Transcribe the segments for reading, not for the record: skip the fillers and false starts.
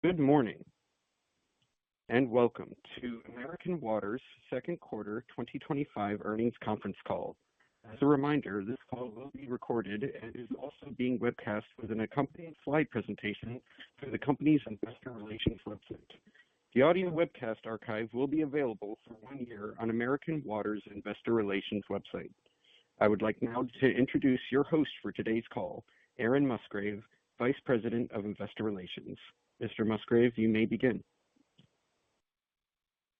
Good morning, and welcome to American Water's second quarter 2025 earnings conference call. As a reminder, this call will be recorded and is also being webcast with an accompanying slide presentation through the company's investor relations website. The audio webcast archive will be available for 1 year on American Water's investor relations website. I would like now to introduce your host for today's call, Aaron Musgrave, Vice President of Investor Relations. Mr. Musgrave, you may begin.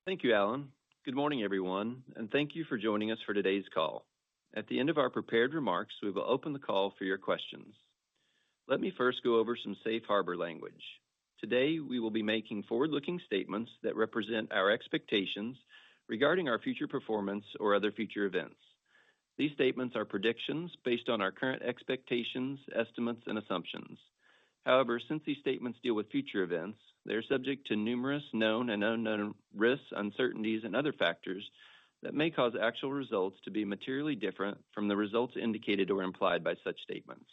Thank you, Alan. Good morning, everyone, and thank you for joining us for today's call. At the end of our prepared remarks, we will open the call for your questions. Let me first go over some safe harbor language. Today, we will be making forward-looking statements that represent our expectations regarding our future performance or other future events. These statements are predictions based on our current expectations, estimates, and assumptions. However, since these statements deal with future events, they are subject to numerous known and unknown risks, uncertainties, and other factors that may cause actual results to be materially different from the results indicated or implied by such statements.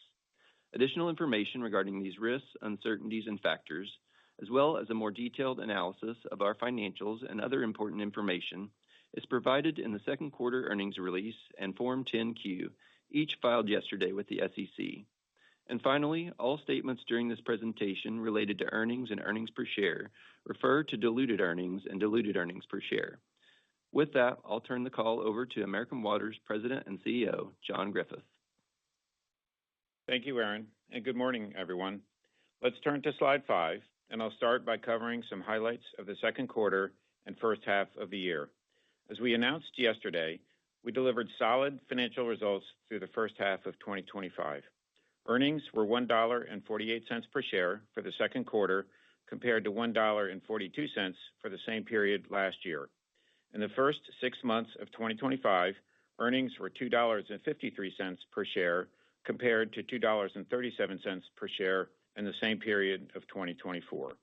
Additional information regarding these risks, uncertainties, and factors, as well as a more detailed analysis of our financials and other important information, is provided in the second quarter earnings release and Form 10-Q, each filed yesterday with the SEC. And finally, all statements during this presentation related to earnings and earnings per share refer to diluted earnings and diluted earnings per share. With that, I'll turn the call over to American Water's President and CEO, John Griffith. Thank you, Aaron, and good morning, everyone. Let's turn to slide 5, and I'll start by covering some highlights of the second quarter and first half of the year. As we announced yesterday, we delivered solid financial results through the first half of 2025. Earnings were $1.48 per share for the second quarter, compared to $1.42 for the same period last year. In the first 6 months of 2025, earnings were $2.53 per share, compared to $2.37 per share in the same period of 2024.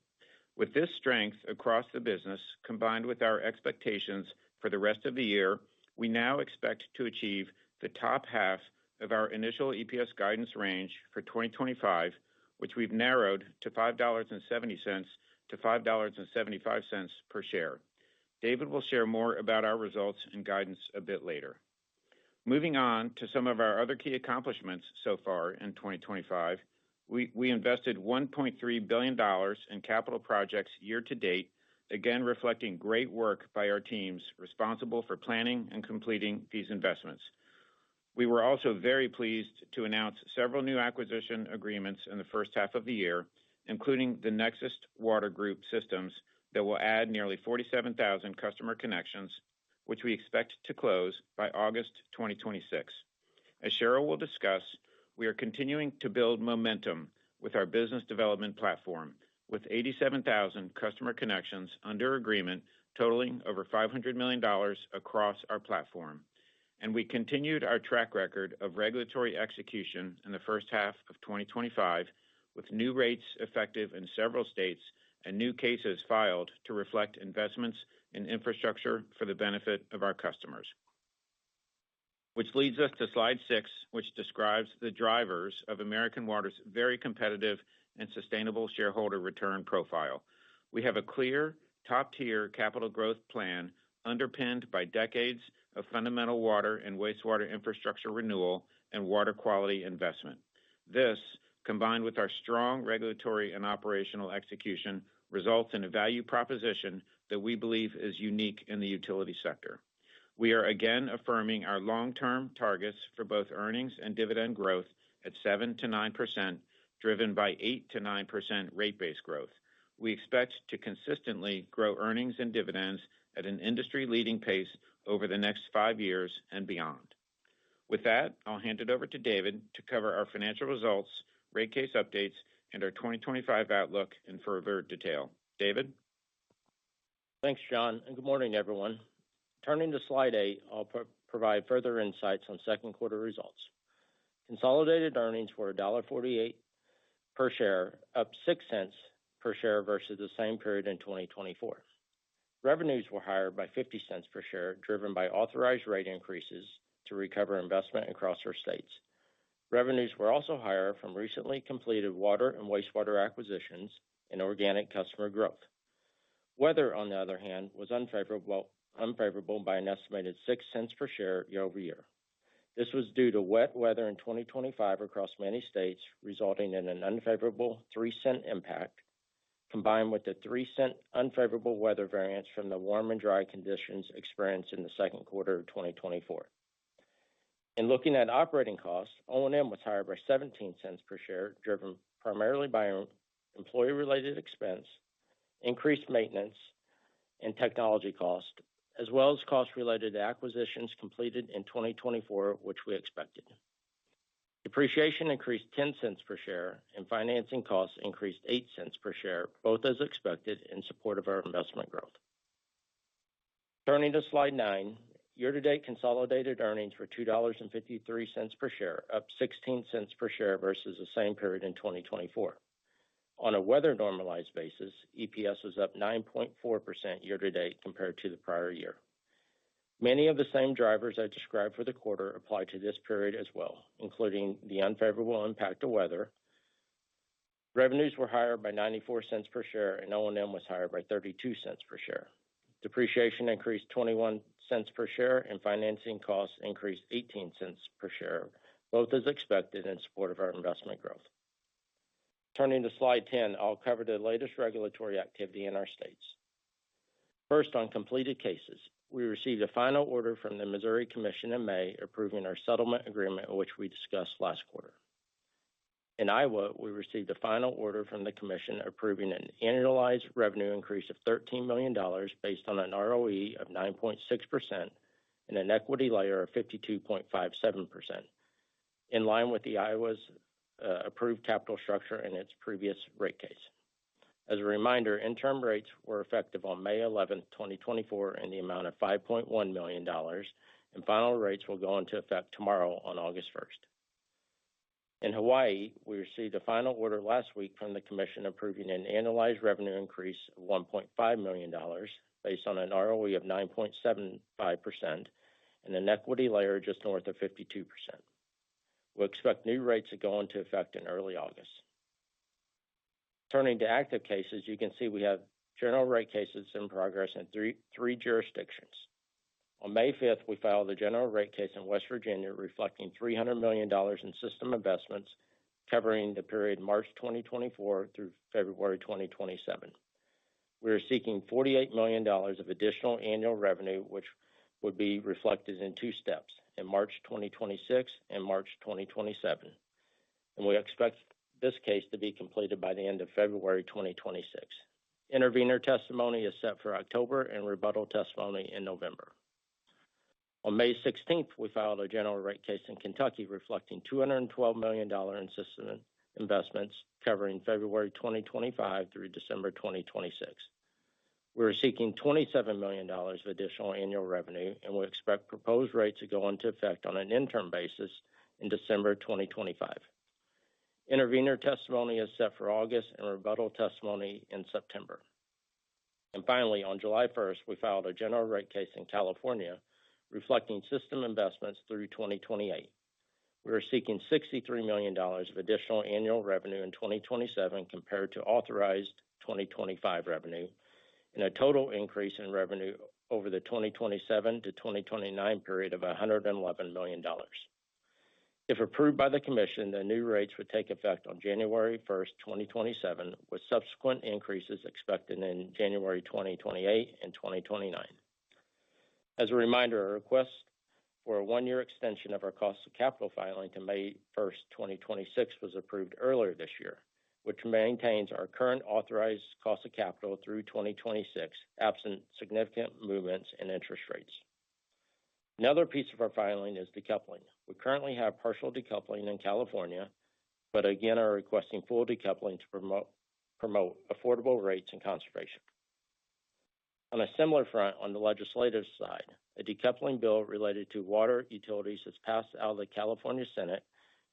With this strength across the business, combined with our expectations for the rest of the year, we now expect to achieve the top half of our initial EPS guidance range for 2025, which we've narrowed to $5.70 to $5.75 per share. David will share more about our results and guidance a bit later. Moving on to some of our other key accomplishments so far in 2025, we invested $1.3 billion in capital projects year to date, again reflecting great work by our teams responsible for planning and completing these investments. We were also very pleased to announce several new acquisition agreements in the first half of the year, including the Nexus Water Group systems that will add nearly 47,000 customer connections, which we expect to close by August 2026. As Cheryl will discuss, we are continuing to build momentum with our business development platform, with 87,000 customer connections under agreement totaling over $500 million across our platform. And we continued our track record of regulatory execution in the first half of 2025, with new rates effective in several states and new cases filed to reflect investments in infrastructure for the benefit of our customers. Which leads us to slide 6, which describes the drivers of American Water's very competitive and sustainable shareholder return profile. We have a clear, top-tier capital growth plan underpinned by decades of fundamental water and wastewater infrastructure renewal and water quality investment. This, combined with our strong regulatory and operational execution, results in a value proposition that we believe is unique in the utility sector. We are again affirming our long-term targets for both earnings and dividend growth at 7 to 9%, driven by 8 to 9% rate-based growth. We expect to consistently grow earnings and dividends at an industry-leading pace over the next 5 years and beyond. With that, I'll hand it over to David to cover our financial results, rate case updates, and our 2025 outlook in further detail. David? Thanks, John, and good morning, everyone. Turning to slide 8, I'll provide further insights on second quarter results. Consolidated earnings were $1.48 per share, up 6 cents per share versus the same period in 2024. Revenues were higher by 50 cents per share, driven by authorized rate increases to recover investment across our states. Revenues were also higher from recently completed water and wastewater acquisitions and organic customer growth. Weather, on the other hand, was unfavorable by an estimated 6 cents per share year-over-year. This was due to wet weather in 2025 across many states, resulting in an unfavorable 3-cent impact, combined with the 3-cent unfavorable weather variance from the warm and dry conditions experienced in the second quarter of 2024. In looking at operating costs, O&M was higher by 17 cents per share, driven primarily by employee-related expense, increased maintenance, and technology costs, as well as costs related to acquisitions completed in 2024, which we expected. Depreciation increased 10 cents per share, and financing costs increased 8 cents per share, both as expected in support of our investment growth. Turning to slide 9, year-to-date consolidated earnings were $2.53 per share, up 16 cents per share versus the same period in 2024. On a weather-normalized basis, EPS was up 9.4% year-to-date compared to the prior year. Many of the same drivers I described for the quarter apply to this period as well, including the unfavorable impact of weather. Revenues were higher by 94 cents per share, and O&M was higher by 32 cents per share. Depreciation increased 21 cents per share, and financing costs increased 18 cents per share, both as expected in support of our investment growth. Turning to slide 10, I'll cover the latest regulatory activity in our states. First, on completed cases, we received a final order from the Missouri Commission in May approving our settlement agreement, which we discussed last quarter. In Iowa, we received a final order from the Commission approving an annualized revenue increase of $13 million based on an ROE of 9.6% and an equity layer of 52.57%, in line with Iowa's approved capital structure in its previous rate case. As a reminder, interim rates were effective on May 11, 2024, in the amount of $5.1 million, and final rates will go into effect tomorrow on August 1st. In Hawaii, we received a final order last week from the Commission approving an annualized revenue increase of $1.5 million based on an ROE of 9.75% and an equity layer just north of 52%. We expect new rates to go into effect in early August. Turning to active cases, you can see we have general rate cases in progress in three jurisdictions. On May 5th, we filed a general rate case in West Virginia reflecting $300 million in system investments covering the period March 2024 through February 2027. We are seeking $48 million of additional annual revenue, which would be reflected in 2 steps, in March 2026 and March 2027. And we expect this case to be completed by the end of February 2026. Intervenor testimony is set for October and rebuttal testimony in November. On May 16th, we filed a general rate case in Kentucky reflecting $212 million in system investments covering February 2025 through December 2026. We are seeking $27 million of additional annual revenue, and we expect proposed rates to go into effect on an interim basis in December 2025. Intervenor testimony is set for August and rebuttal testimony in September. And finally, on July 1st, we filed a general rate case in California reflecting system investments through 2028. We are seeking $63 million of additional annual revenue in 2027 compared to authorized 2025 revenue, and a total increase in revenue over the 2027 to 2029 period of $111 million. If approved by the Commission, the new rates would take effect on January 1st, 2027, with subsequent increases expected in January 2028 and 2029. As a reminder, a request for a 1-year extension of our cost of capital filing to May 1st, 2026 was approved earlier this year, which maintains our current authorized cost of capital through 2026, absent significant movements in interest rates. Another piece of our filing is decoupling. We currently have partial decoupling in California, but again are requesting full decoupling to promote affordable rates and conservation. On a similar front, on the legislative side, a decoupling bill related to water utilities has passed out of the California Senate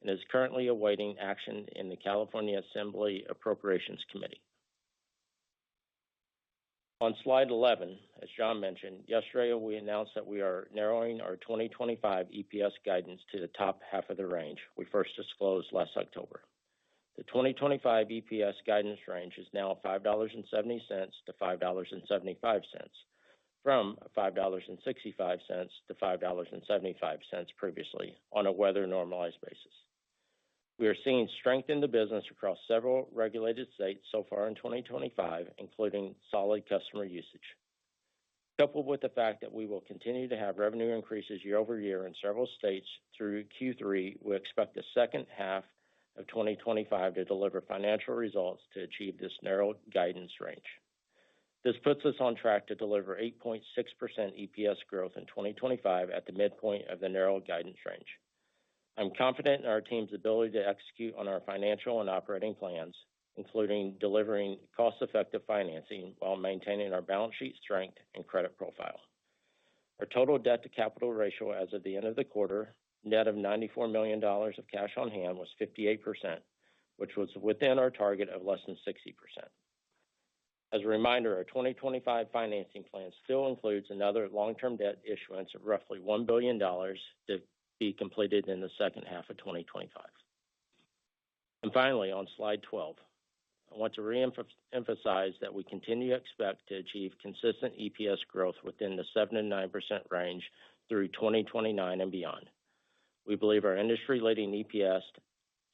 and is currently awaiting action in the California Assembly Appropriations Committee. On slide 11, as John mentioned, yesterday we announced that we are narrowing our 2025 EPS guidance to the top half of the range we first disclosed last October. The 2025 EPS guidance range is now $5.70 to $5.75, from $5.65 to $5.75 previously on a weather normalized basis. We are seeing strength in the business across several regulated states so far in 2025, including solid customer usage. Coupled with the fact that we will continue to have revenue increases year over year in several states through Q3, we expect the second half of 2025 to deliver financial results to achieve this narrow guidance range. This puts us on track to deliver 8.6% EPS growth in 2025 at the midpoint of the narrow guidance range. I'm confident in our team's ability to execute on our financial and operating plans, including delivering cost-effective financing while maintaining our balance sheet strength and credit profile. Our total debt-to-capital ratio as of the end of the quarter, net of $94 million of cash on hand, was 58%, which was within our target of less than 60%. As a reminder, our 2025 financing plan still includes another long-term debt issuance of roughly $1 billion to be completed in the second half of 2025. And finally, on slide 12, I want to re-emphasize that we continue to expect to achieve consistent EPS growth within the 7 to 9% range through 2029 and beyond. We believe our industry-leading EPS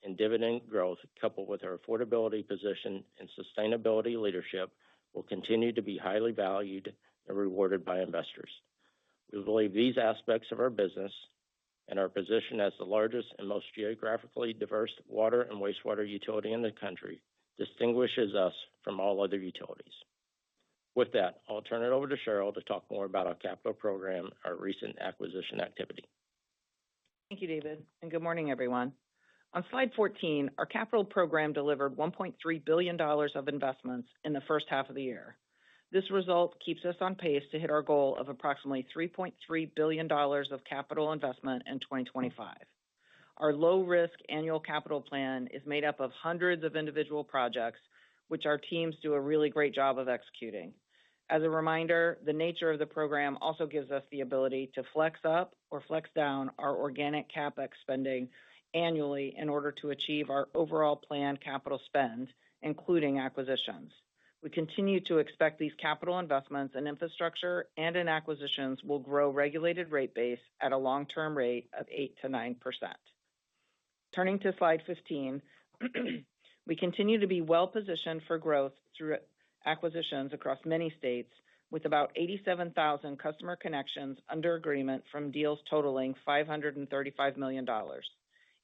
and dividend growth, coupled with our affordability position and sustainability leadership, will continue to be highly valued and rewarded by investors. We believe these aspects of our business and our position as the largest and most geographically diverse water and wastewater utility in the country distinguishes us from all other utilities. With that, I'll turn it over to Cheryl to talk more about our capital program, our recent acquisition activity. Thank you, David, and good morning, everyone. On slide 14, our capital program delivered $1.3 billion of investments in the first half of the year. This result keeps us on pace to hit our goal of approximately $3.3 billion of capital investment in 2025. Our low-risk annual capital plan is made up of hundreds of individual projects, which our teams do a really great job of executing. As a reminder, the nature of the program also gives us the ability to flex up or flex down our organic CapEx spending annually in order to achieve our overall planned capital spend, including acquisitions. We continue to expect these capital investments in infrastructure and in acquisitions will grow regulated rate base at a long-term rate of 8 to 9%. Turning to slide 15, we continue to be well-positioned for growth through acquisitions across many states, with about 87,000 customer connections under agreement from deals totaling $535 million.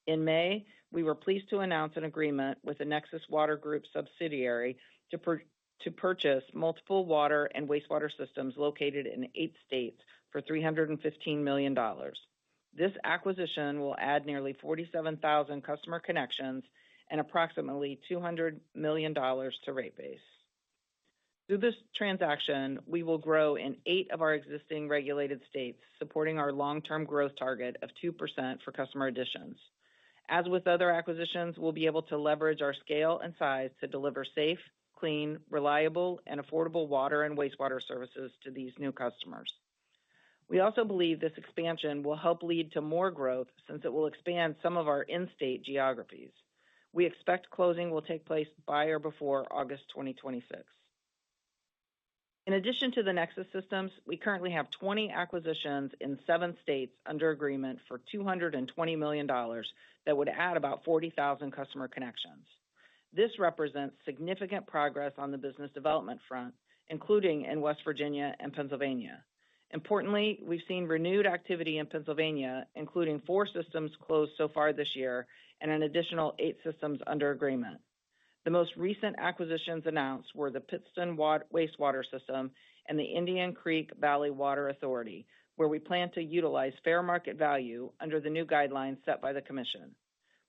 In May, we were pleased to announce an agreement with the Nexus Water Group subsidiary to purchase multiple water and wastewater systems located in 8 states for $315 million. This acquisition will add nearly 47,000 customer connections and approximately $200 million to rate base. Through this transaction, we will grow in 8 of our existing regulated states, supporting our long-term growth target of 2% for customer additions. As with other acquisitions, we'll be able to leverage our scale and size to deliver safe, clean, reliable, and affordable water and wastewater services to these new customers. We also believe this expansion will help lead to more growth since it will expand some of our in-state geographies. We expect closing will take place by or before August 2026. In addition to the Nexus systems, we currently have 20 acquisitions in 7 states under agreement for $220 million that would add about 40,000 customer connections. This represents significant progress on the business development front, including in West Virginia and Pennsylvania. Importantly, we've seen renewed activity in Pennsylvania, including 4 systems closed so far this year and an additional 8 systems under agreement. The most recent acquisitions announced were the Pittston Wastewater System and the Indian Creek Valley Water Authority, where we plan to utilize fair market value under the new guidelines set by the Commission.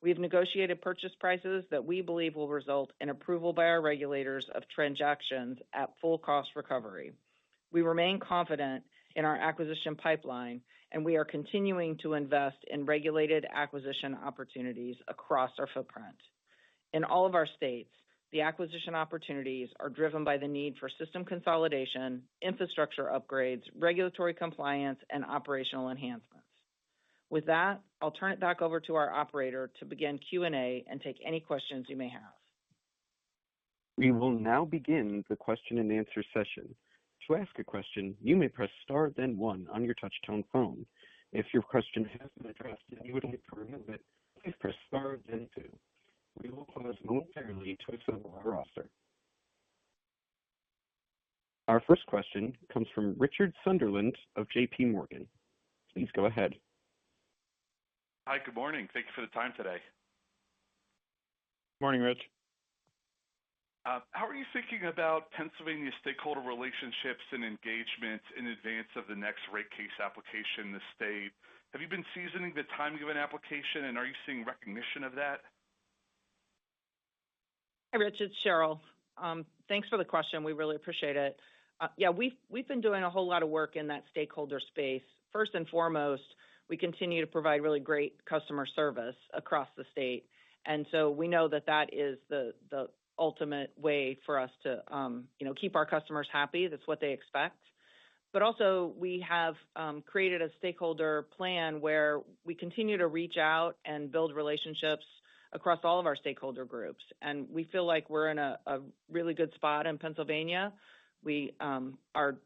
We have negotiated purchase prices that we believe will result in approval by our regulators of transactions at full cost recovery. We remain confident in our acquisition pipeline, and we are continuing to invest in regulated acquisition opportunities across our footprint. In all of our states, the acquisition opportunities are driven by the need for system consolidation, infrastructure upgrades, regulatory compliance, and operational enhancements. With that, I'll turn it back over to our operator to begin Q&A and take any questions you may have. We will now begin the question and answer session. To ask a question, you may press star then one on your touch-tone phone. If your question has been addressed and you would like to remove it, please press star then two. We will pause momentarily to assemble our roster. Our first question comes from Richard Sunderland of JP Morgan. Please go ahead. Hi, good morning. Thank you for the time today. Morning, Rich. How are you thinking about Pennsylvania stakeholder relationships and engagement in advance of the next rate case application in the state? Have you been seasoning the timing of an application, and are you seeing recognition of that? Hi, Rich, it's Cheryl. Thanks for the question. We really appreciate it. Yeah, we've been doing a whole lot of work in that stakeholder space. First and foremost, we continue to provide really great customer service across the state. And so we know that that is the ultimate way for us to, keep our customers happy. That's what they expect. But also we have created a stakeholder plan where we continue to reach out and build relationships across all of our stakeholder groups. And we feel like we're in a really good spot in Pennsylvania. We are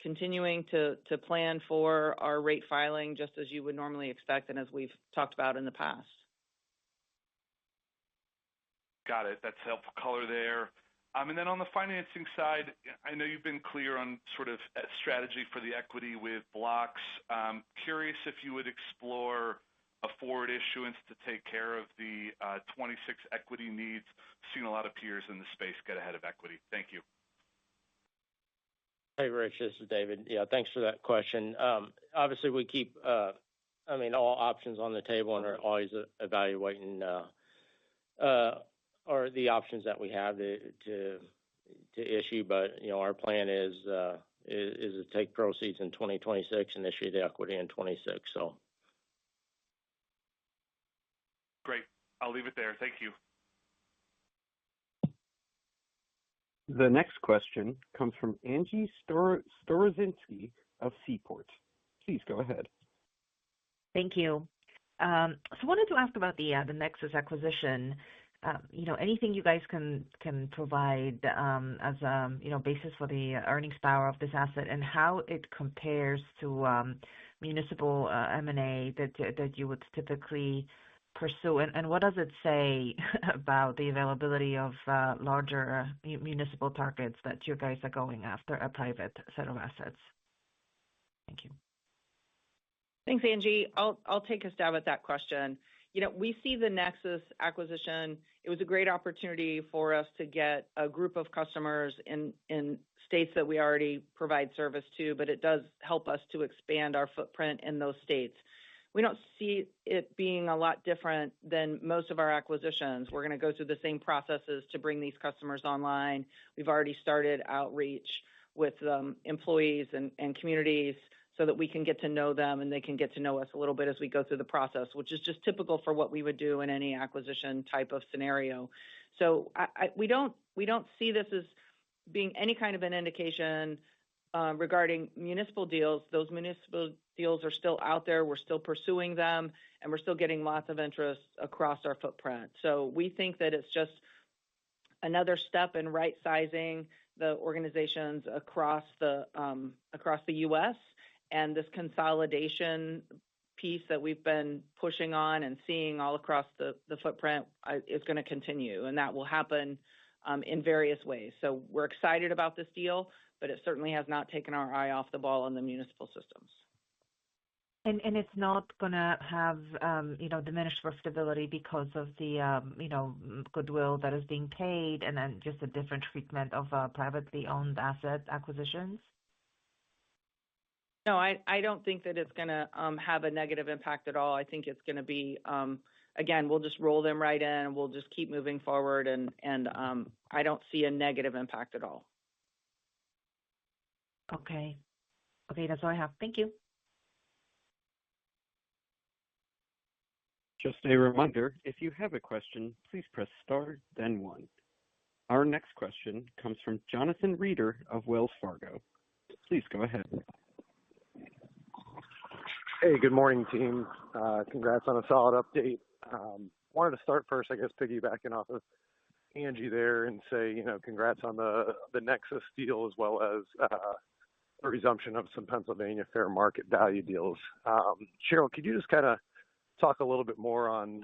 continuing to plan for our rate filing just as you would normally expect and as we've talked about in the past. Got it. That's helpful color there. And then on the financing side, I know you've been clear on sort of strategy for the equity with blocks. Curious if you would explore a forward issuance to take care of the 26 equity needs. Seen a lot of peers in the space get ahead of equity. Thank you. Hey, Rich, this is David. Yeah, thanks for that question. Obviously, we keep, all options on the table and are always evaluating or the options that we have to issue. But our plan is to take proceeds in 2026 and issue the equity in 26. So. Great. I'll leave it there. Thank you. The next question comes from Angie Storozynski of Seaport. Please go ahead. Thank you. So I wanted to ask about the Nexus acquisition. Anything you guys can provide as basis for the earnings power of this asset and how it compares to municipal M&A that you would typically pursue, and what does it say about the availability of larger municipal targets that you guys are going after a private set of assets? Thank you. Thanks, Angie. I'll take a stab at that question. We see the Nexus acquisition. It was a great opportunity for us to get a group of customers in states that we already provide service to, but it does help us to expand our footprint in those states. We don't see it being a lot different than most of our acquisitions. We're going to go through the same processes to bring these customers online. We've already started outreach with employees and communities so that we can get to know them and they can get to know us a little bit as we go through the process, which is just typical for what we would do in any acquisition type of scenario. So we don't see this as being any kind of an indication regarding municipal deals. Those municipal deals are still out there. We're still pursuing them, and we're still getting lots of interest across our footprint. So we think that it's just another step in right sizing the organizations across the U.S. and this consolidation piece that we've been pushing on and seeing all across the footprint is going to continue, and that will happen in various ways. So we're excited about this deal, but it certainly has not taken our eye off the ball on the municipal systems. And it's not going to have, diminished profitability because of the, goodwill that is being paid and then just a different treatment of privately owned asset acquisitions? No, I don't think that it's going to have a negative impact at all. I think it's going to be, again, we'll just roll them right in and we'll just keep moving forward. And I don't see a negative impact at all. Okay, that's all I have. Thank you. Just a reminder, if you have a question, please press star, then one. Our next question comes from Jonathan Reeder of Wells Fargo. Please go ahead. Hey, good morning, team. Congrats on a solid update. Wanted to start first, I guess, piggybacking off of Angie there and say, congrats on the Nexus deal as well as the resumption of some Pennsylvania fair market value deals. Cheryl, could you just kind of talk a little bit more on,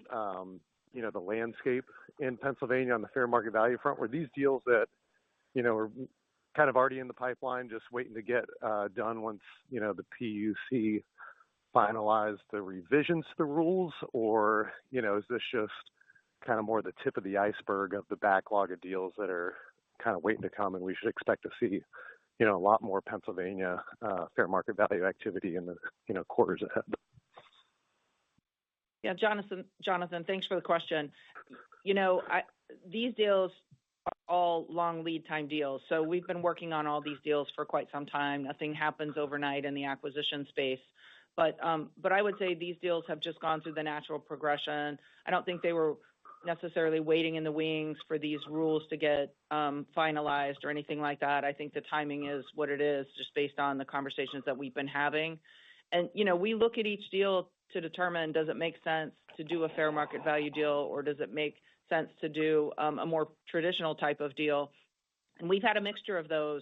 the landscape in Pennsylvania on the fair market value front? Were these deals that, were kind of already in the pipeline, just waiting to get done once, the PUC finalized the revisions to the rules, or, is this just kind of more the tip of the iceberg of the backlog of deals that are kind of waiting to come, and we should expect to see, a lot more Pennsylvania fair market value activity in the, quarters ahead? Yeah, Jonathan, thanks for the question. These deals are all long lead time deals. So we've been working on all these deals for quite some time. Nothing happens overnight in the acquisition space. But I would say these deals have just gone through the natural progression. I don't think they were necessarily waiting in the wings for these rules to get finalized or anything like that. I think the timing is what it is, just based on the conversations that we've been having. And, we look at each deal to determine, does it make sense to do a fair market value deal, or does it make sense to do a more traditional type of deal? And we've had a mixture of those.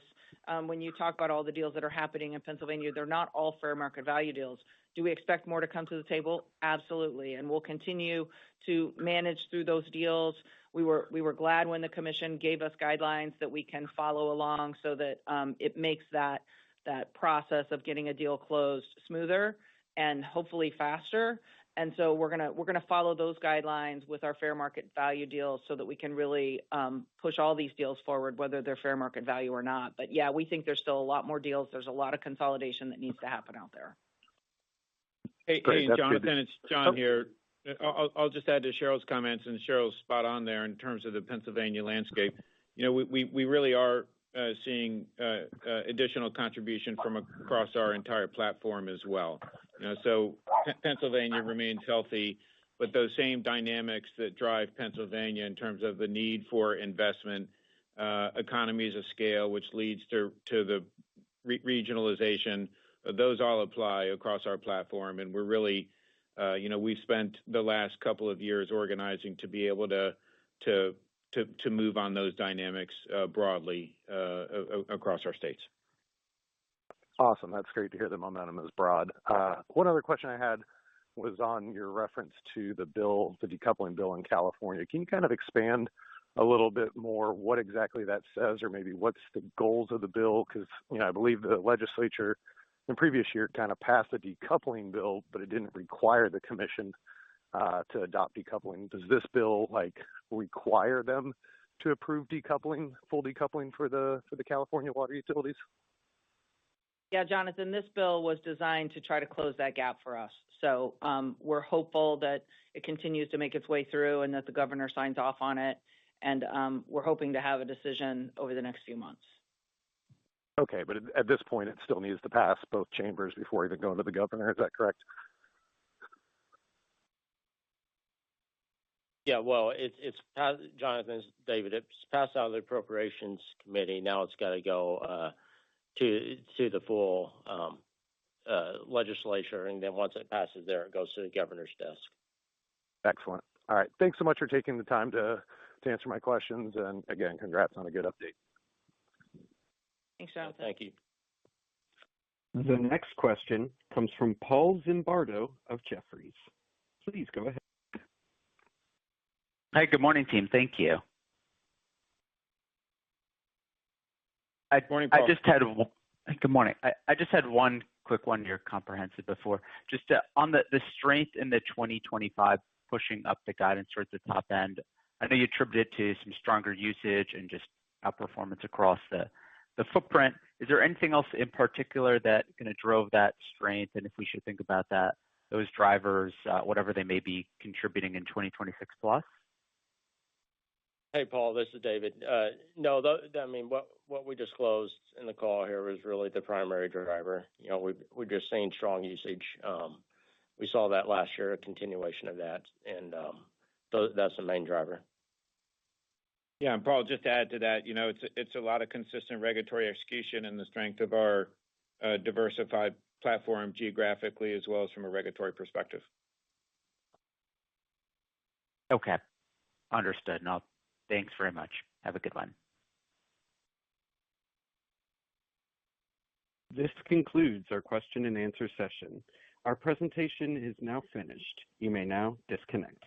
When you talk about all the deals that are happening in Pennsylvania, they're not all fair market value deals. Do we expect more to come to the table? Absolutely. And we'll continue to manage through those deals. We were glad when the commission gave us guidelines that we can follow along so that it makes that process of getting a deal closed smoother and hopefully faster. And so we're gonna follow those guidelines with our fair market value deals so that we can really push all these deals forward, whether they're fair market value or not. But yeah, we think there's still a lot more deals. There's a lot of consolidation that needs to happen out there. Hey, Jonathan, it's John here. I'll just add to Cheryl's comments, and Cheryl's spot on there in terms of the Pennsylvania landscape. We really are seeing additional contribution from across our entire platform as well. So Pennsylvania remains healthy, but those same dynamics that drive Pennsylvania in terms of the need for investment, economies of scale, which leads to the regionalization, those all apply across our platform. And we're really, we've spent the last couple of years organizing to be able to move on those dynamics broadly across our states. Awesome. That's great to hear the momentum is broad. One other question I had was on your reference to the decoupling bill in California. Can you kind of expand a little bit more what exactly that says, or maybe what's the goals of the bill? Because, I believe the legislature in previous year kind of passed a decoupling bill, but it didn't require the commission to adopt decoupling. Does this bill require them to approve full decoupling for the California water utilities? Yeah, Jonathan, this bill was designed to try to close that gap for us. So we're hopeful that it continues to make its way through and that the governor signs off on it. And we're hoping to have a decision over the next few months. Okay, but at this point, it still needs to pass both chambers before even going to the governor. Is that correct? Yeah, well, it's passed, Jonathan, David. It's passed out of the Appropriations Committee. Now it's got to go to the full legislature, and then once it passes there, it goes to the governor's desk. Excellent. All right. Thanks so much for taking the time to answer my questions, and again, congrats on a good update. Thanks, Jonathan. Thank you. The next question comes from Paul Zimbardo of Jefferies. Please go ahead. Hi, good morning, team. Thank you. Morning, Paul. Good morning. I just had one quick one. You're comprehensive before. Just on the strength in the 2025, pushing up the guidance towards the top end. I know you attributed it to some stronger usage and just outperformance across the footprint. Is there anything else in particular that kind of drove that strength? And if we should think about those drivers, whatever they may be contributing in 2026 plus? Hey, Paul, this is David. No, what we disclosed in the call here was really the primary driver. We're just seeing strong usage. We saw that last year, a continuation of that, and that's the main driver. Yeah, and Paul, just to add to that, it's a lot of consistent regulatory execution and the strength of our diversified platform geographically as well as from a regulatory perspective. Okay, understood. No, thanks very much. Have a good one. This concludes our question and answer session. Our presentation is now finished. You may now disconnect.